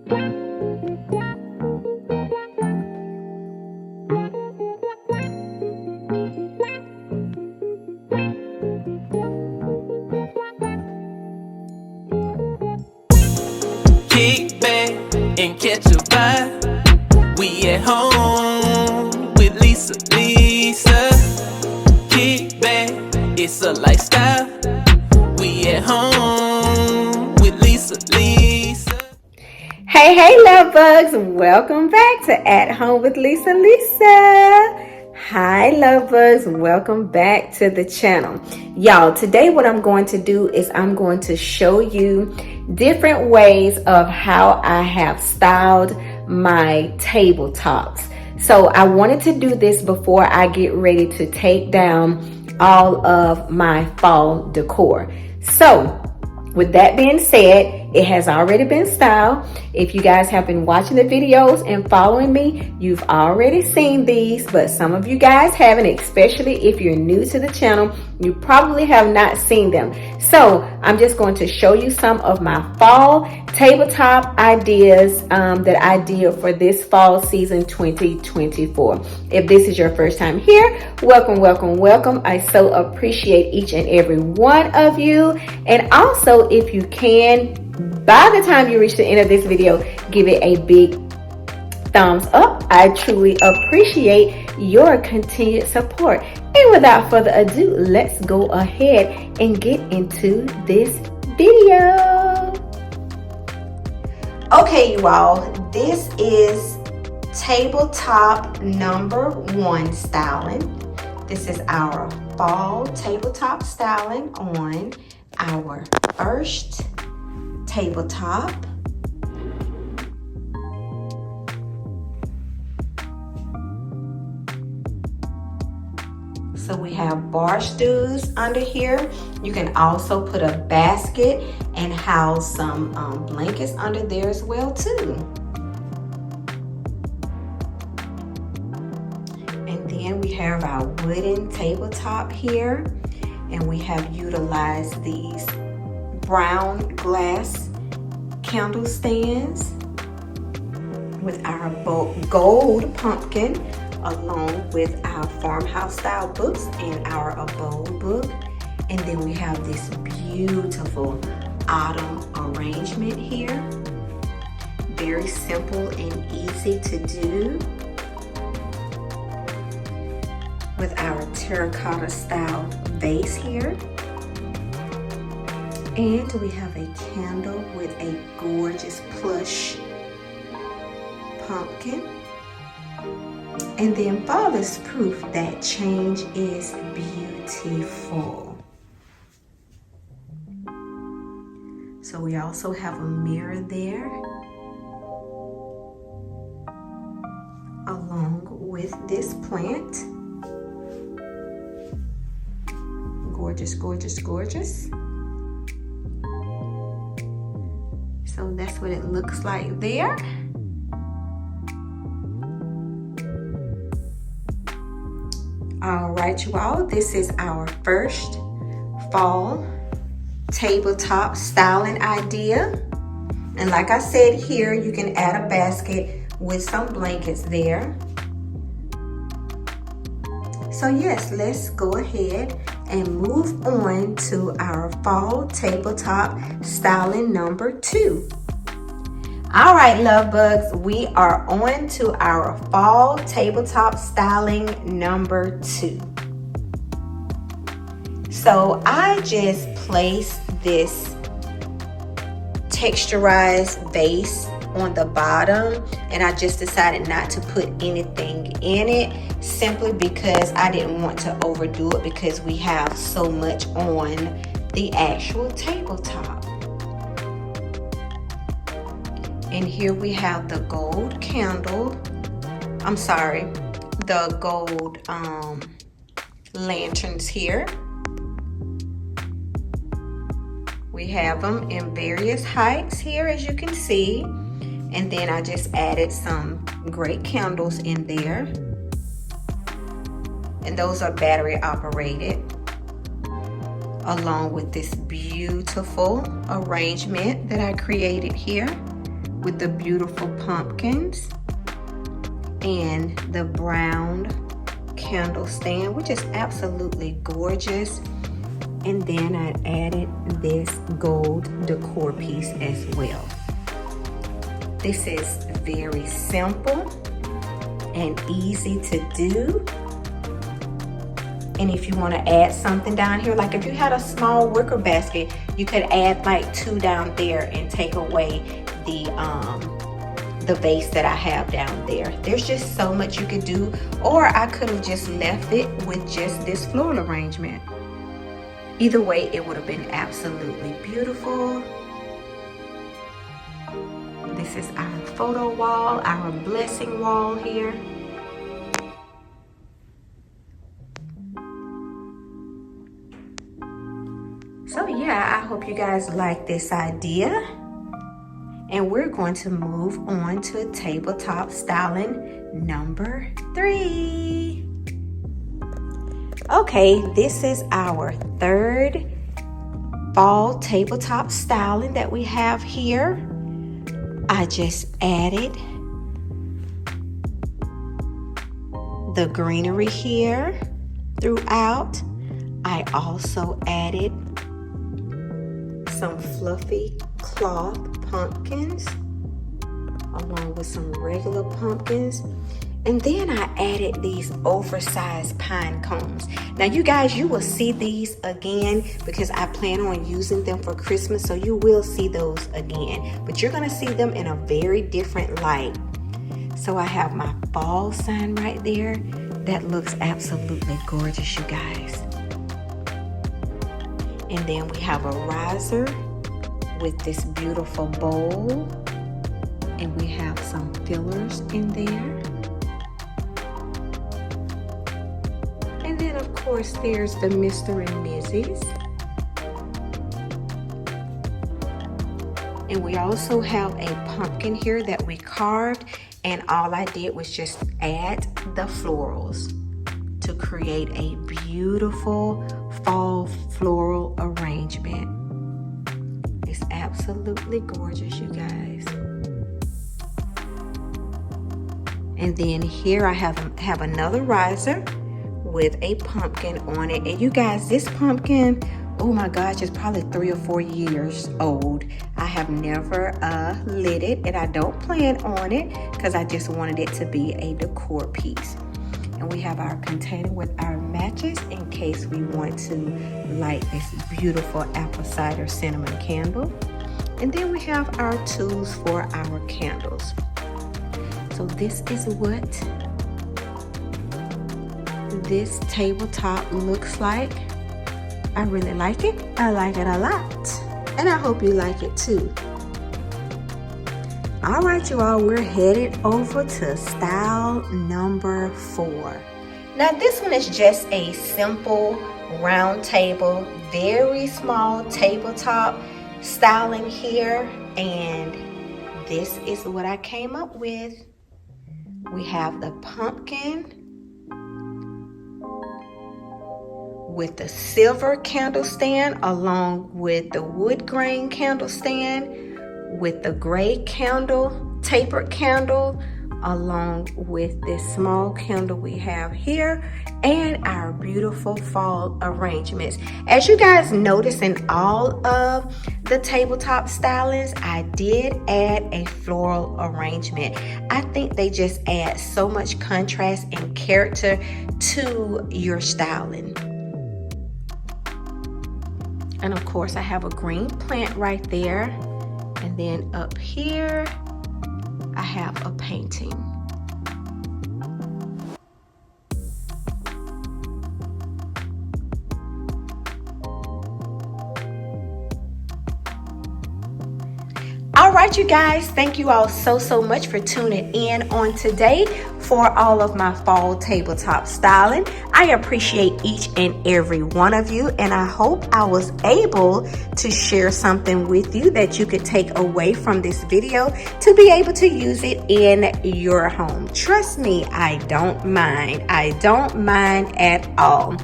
Kick back and catch a vibe. We at home with Lisa. Kick back, it's a lifestyle. We at home with Lisa. Hey love bugs, welcome back to At Home with Lisa. Hi love bugs, welcome back to the channel. Y'all, today what I'm going to do is I'm going to show you different ways of how I have styled my tabletops. So I wanted to do this before I get ready to take down all of my fall decor. So with that being said, it has already been styled. If you guys have been watching the videos and following me, you've already seen these, but some of you guys haven't, especially if you're new to the channel, you probably have not seen them. So I'm just going to show you some of my fall tabletop ideas that I did for this fall season 2024. If this is your first time here, welcome, welcome, welcome. I so appreciate each and every one of you. And also, if you can, by the time you reach the end of this video, give it a big thumbs up. I truly appreciate your continued support. And without further ado, let's go ahead and get into this video. Okay, you all, this is tabletop number 1 styling. This is our fall tabletop styling on our first tabletop. So we have bar stools under here. You can also put a basket and house some blankets under there as well too. And then we have our wooden tabletop here, and we have utilized these brown glass candle stands with our gold pumpkin, along with our farmhouse style books and our abode book. And then we have this beautiful autumn arrangement here. Very simple and easy to do, with our terracotta style vase here. And we have a candle with a gorgeous plush pumpkin. And then fall is proof that change is beautiful. So we also have a mirror there, along with this plant. Gorgeous, gorgeous, gorgeous. So that's what it looks like there. All right, you all, this is our first fall tabletop styling idea. And like I said here, you can add a basket with some blankets there. So yes, let's go ahead and move on to our fall tabletop styling number 2. All right, love bugs, we are on to our fall tabletop styling number 2. So I just placed this texturized vase on the bottom, and I just decided not to put anything in it, simply because I didn't want to overdo it, because we have so much on the actual tabletop. And here we have the gold candle, the gold lanterns here. We have them in various heights here, as you can see. And then I just added some great candles in there. And those are battery operated, along with this beautiful arrangement that I created here with the beautiful pumpkins and the brown candle stand, which is absolutely gorgeous. And then I added this gold decor piece as well. This is very simple and easy to do. And if you want to add something down here, like if you had a small wicker basket, you could add like 2 down there and take away the vase that I have down there. There's just so much you could do, or I could have just left it with just this floral arrangement. Either way, it would have been absolutely beautiful. This is our photo wall, our blessing wall here. So yeah, I hope you guys like this idea. And we're going to move on to tabletop styling number 3. Okay, this is our 3rd fall tabletop styling that we have here. I just added the greenery here throughout. I also added some fluffy cloth pumpkins along with some regular pumpkins. And then I added these oversized pine cones. Now you guys, you will see these again because I plan on using them for Christmas, so you will see those again. But you're gonna see them in a very different light. So I have my fall sign right there. That looks absolutely gorgeous, you guys. And then we have a riser with this beautiful bowl. And we have some fillers in there. And then of course there's the Mr. and Mrs. And we also have a pumpkin here that we carved, and all I did was just add the florals to create a beautiful fall floral arrangement. It's absolutely gorgeous, you guys. And then here I have another riser with a pumpkin on it. And you guys, this pumpkin, oh my gosh, it's probably 3 or 4 years old. I have never lit it, and I don't plan on it because I just wanted it to be a decor piece. And we have our container with our matches in case we want to light this beautiful apple cider cinnamon candle. And then we have our tools for our candles. So this is what this tabletop looks like. I really like it. I like it a lot. And I hope you like it too. All right, you all, we're headed over to style number 4. Now this one is just a simple round table, very small tabletop styling here. And this is what I came up with. We have the pumpkin with the silver candle stand along with the wood grain candle stand with the gray candle, tapered candle, along with this small candle we have here, and our beautiful fall arrangements. As you guys notice in all of the tabletop stylings, I did add a floral arrangement. I think they just add so much contrast and character to your styling. And of course I have a green plant right there. And then up here, I have a painting. All right, you guys, thank you all so much for tuning in on today for all of my fall tabletop styling. I appreciate each and every one of you, and I hope I was able to share something with you that you could take away from this video to be able to use it in your home. Trust me, I don't mind. I don't mind at all.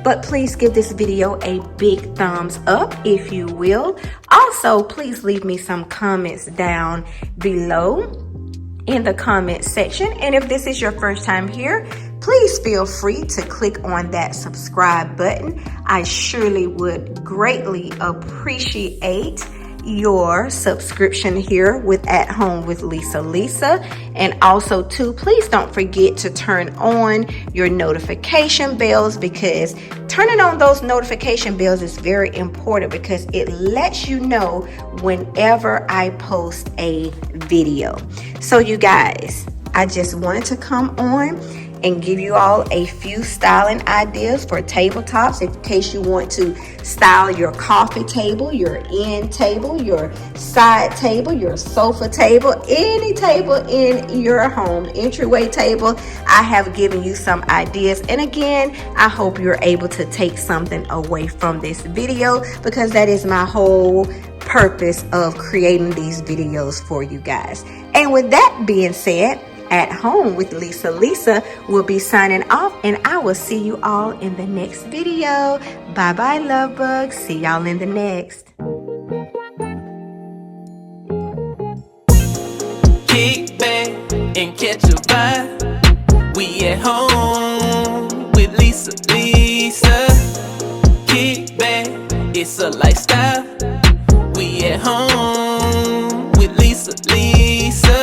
But please give this video a big thumbs up if you will. Also, please leave me some comments down below in the comment section. And if this is your first time here, please feel free to click on that subscribe button. I surely would greatly appreciate your subscription here with At Home with Lisa. And also too, please don't forget to turn on your notification bells, because turning on those notification bells is very important, because it lets you know whenever I post a video. So you guys, I just wanted to come on and give you all a few styling ideas for tabletops, in case you want to style your coffee table, your end table, your side table, your sofa table, any table in your home, entryway table. I have given you some ideas, and again, I hope you're able to take something away from this video, because that is my whole purpose of creating these videos for you guys. And with that being said, At Home with Lisa will be signing off, and I will see you all in the next video. Bye bye, love bugs. See y'all in the next. Kick back and catch a vibe. We at home with Lisa. Kick back, it's a lifestyle. We at home with Lisa.